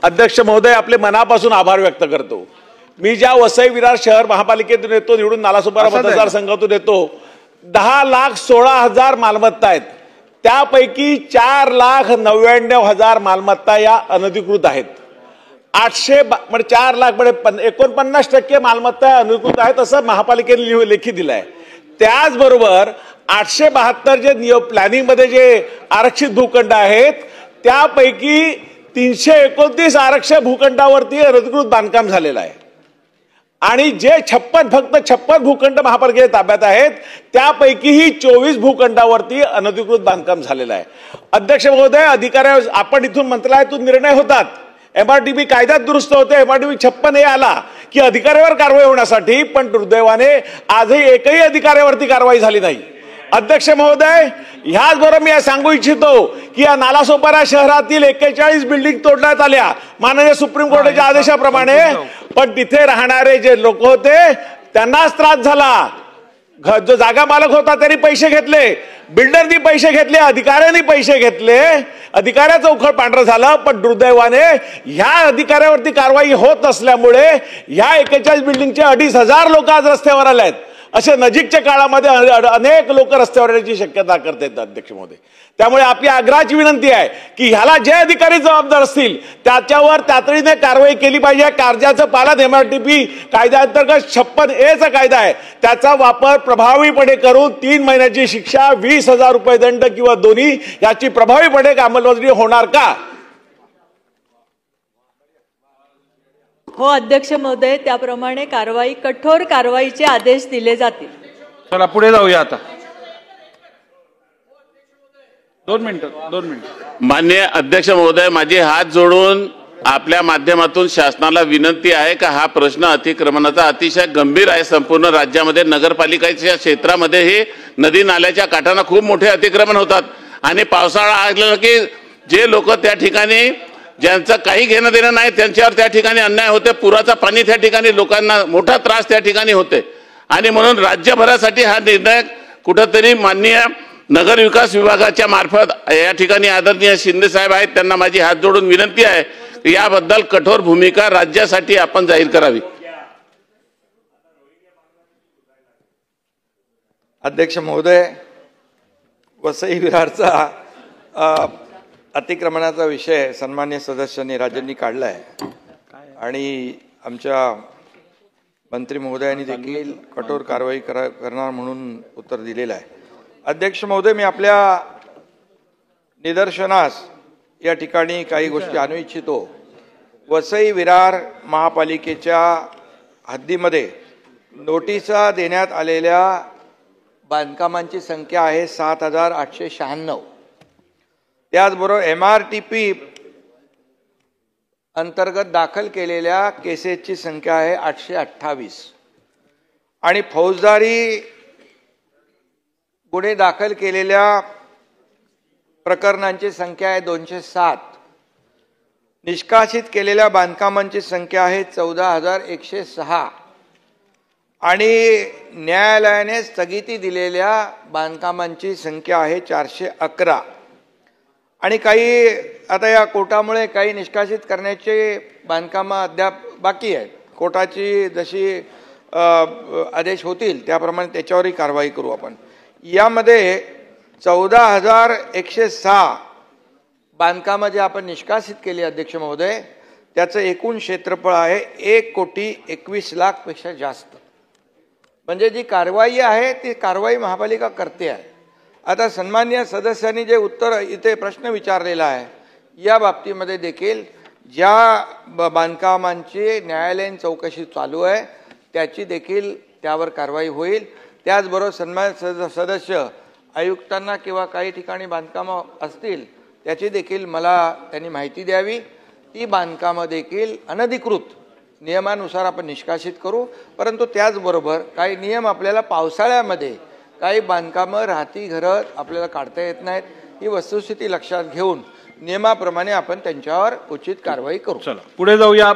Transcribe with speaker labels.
Speaker 1: अध्यक्ष महोदय, आपले मनापासून आभार व्यक्त करतो। मी ज्या वसई विरार शहर महापालिकेतून येतो, निवडून नालासोपारा मतदारसंघातून येतो, 10,16,000 मालमत्ता आहेत। त्यापैकी 4,99,000 मालमत्ता या अनधिकृत आहेत। 800 म्हणजे 4 लाख म्हणजे 49% मालमत्ता अनधिकृत आहेत असं महापालिकेने लेखी दिलंय। त्याचबरोबर 872 जे प्लॅनिंग मध्ये जे आरक्षित भूखंड आहेत त्यापैकी 329 आरक्षित भूखंडावरती अनधिकृत बांधकाम झालेलं आहे आणि जे फक्त 56 भूखंड महापालिकेच्या ताब्यात आहेत त्यापैकीही 24 भूखंडावरती अनधिकृत बांधकाम झालेलं आहे। अध्यक्ष महोदय, अधिकाऱ्या आपण इथून मंत्रालयातून निर्णय होतात, MRTP कायद्यात दुरुस्त होते, MRTP 56 आला की अधिकाऱ्यावर कारवाई होण्यासाठी, पण दुर्दैवाने आजही एकही अधिकाऱ्यावरती कारवाई झाली नाही। अध्यक्ष महोदय, ह्याचबरोबर मी सांगू इच्छितो की या नालासोपारा शहरातील 41 बिल्डिंग तोडण्यात आल्या माननीय सुप्रीम कोर्टाच्या आदेशाप्रमाणे, पण तिथे राहणारे जे लोक होते त्यांनाच त्रास झाला। जो जागा मालक होता त्यांनी पैसे घेतले, बिल्डरनी पैसे घेतले, अधिकाऱ्यांनी पैसे घेतले, अधिकाऱ्याचं उखळ पांढरं झालं। पण दुर्दैवाने ह्या अधिकाऱ्यावरती कारवाई होत नसल्यामुळे ह्या 41 बिल्डिंगचे 2,500 लोक आज रस्त्यावर आले आहेत। असे नजीकच्या काळामध्ये अनेक लोक रस्त्यावर येण्याची शक्यता करतात अध्यक्ष महोदय। त्यामुळे आपली आग्रहाची विनंती आहे की ह्याला जे अधिकारी जबाबदार असतील त्याच्यावर तातडीने कारवाई केली पाहिजे। कायद्याचं पालन MRTP कायद्याअंतर्गत 56A चा कायदा आहे, त्याचा वापर प्रभावीपणे करून 3 महिन्याची शिक्षा, 20,000 रुपये दंड किंवा दोन्ही याची प्रभावीपणे अंमलबजावणी होणार का?
Speaker 2: हो अध्यक्ष महोदय, त्याप्रमाणे कठोर कारवाईचे आदेश दिले जातील।
Speaker 3: चला पुढे जाऊया आता। 2 मिनिटं।
Speaker 4: माननीय अध्यक्ष महोदय, माझे हात जोडून आपल्या माध्यमातून शासनाला विनंती आहे की हा प्रश्न अतिक्रमणाचा अतिशय गंभीर आहे। संपूर्ण राज्यामध्ये नगरपालिकेच्या क्षेत्रामध्ये हे नदी नाल्याच्या काठांना खूप मोठे अतिक्रमण होतात आणि पावसाळा आला की जे लोक त्या ठिकाणी ज्यांचं काही घेणं देणं नाही त्यांच्यावर त्या ठिकाणी अन्याय होते। पुराचा पाणी त्या ठिकाणी लोकांना मोठा त्रास त्या ठिकाणी होते आणि म्हणून राज्यभरासाठी हा निर्णय कुठंतरी माननीय नगर विकास विभागाच्या मार्फत या ठिकाणी आदरणीय शिंदे साहेब आहेत, त्यांना माझी हात जोडून विनंती आहे की याबद्दल कठोर भूमिका राज्यासाठी आपण जाहीर करावी।
Speaker 5: अध्यक्ष महोदय, वसई विरारचा अतिक्रमणाचा विषय सन्मान्य सदस्यांनी राज्यांनी काढला आहे आणि आमच्या मंत्री महोदयांनी देखील कठोर कारवाई करणार म्हणून उत्तर दिलेलं आहे। अध्यक्ष महोदय, मी आपल्या निदर्शनास या ठिकाणी काही गोष्टी आणू इच्छितो। वसई विरार महापालिकेच्या हद्दीमध्ये नोटिसा देण्यात आलेल्या बांधकामांची संख्या आहे 7,896। त्याचबरोबर MRTP अंतर्गत दाखल केलेल्या केसेसची संख्या आहे 828 आणि फौजदारी गुन्हे दाखल केलेल्या प्रकरणांची संख्या आहे 207। निष्कासित केलेल्या बांधकामांची संख्या आहे 14,106 आणि न्यायालयाने स्थगिती दिलेल्या बांधकामांची संख्या आहे 411 आणि काही आता या कोर्टामुळे काही निष्कासित करण्याचे बांधकामं अद्याप बाकी आहेत। कोर्टाची जशी आदेश होतील त्याप्रमाणे त्याच्यावरही कारवाई करू आपण। यामध्ये 14,106 बांधकामं जे आपण निष्कासित केली अध्यक्ष महोदय, त्याचं एकूण क्षेत्रफळ आहे 1,21,00,000 पेक्षा जास्त। म्हणजे जी कारवाई आहे ती कारवाई महापालिका करते आहे। आता सन्मान्य सदस्यांनी जे उत्तर इथे प्रश्न विचारलेला आहे या बाबतीमध्ये देखील ज्या बांधकामांची न्यायालयीन चौकशी चालू आहे त्याची देखील त्यावर कारवाई होईल। त्याचबरोबर सन्मान्य सदस्य आयुक्तांना किंवा काही ठिकाणी बांधकामं असतील त्याची देखील मला त्यांनी माहिती द्यावी। ती बांधकामं देखील अनधिकृत नियमानुसार आपण निष्कासित करू, परंतु त्याचबरोबर काही नियम आपल्याला पावसाळ्यामध्ये काही बांधकामं राहती घरं आपल्याला काढता येत नाहीत, ही वस्तुस्थिती लक्षात घेऊन नियमाप्रमाणे आपण त्यांच्यावर उचित कारवाई करू।
Speaker 3: चला पुढे जाऊया।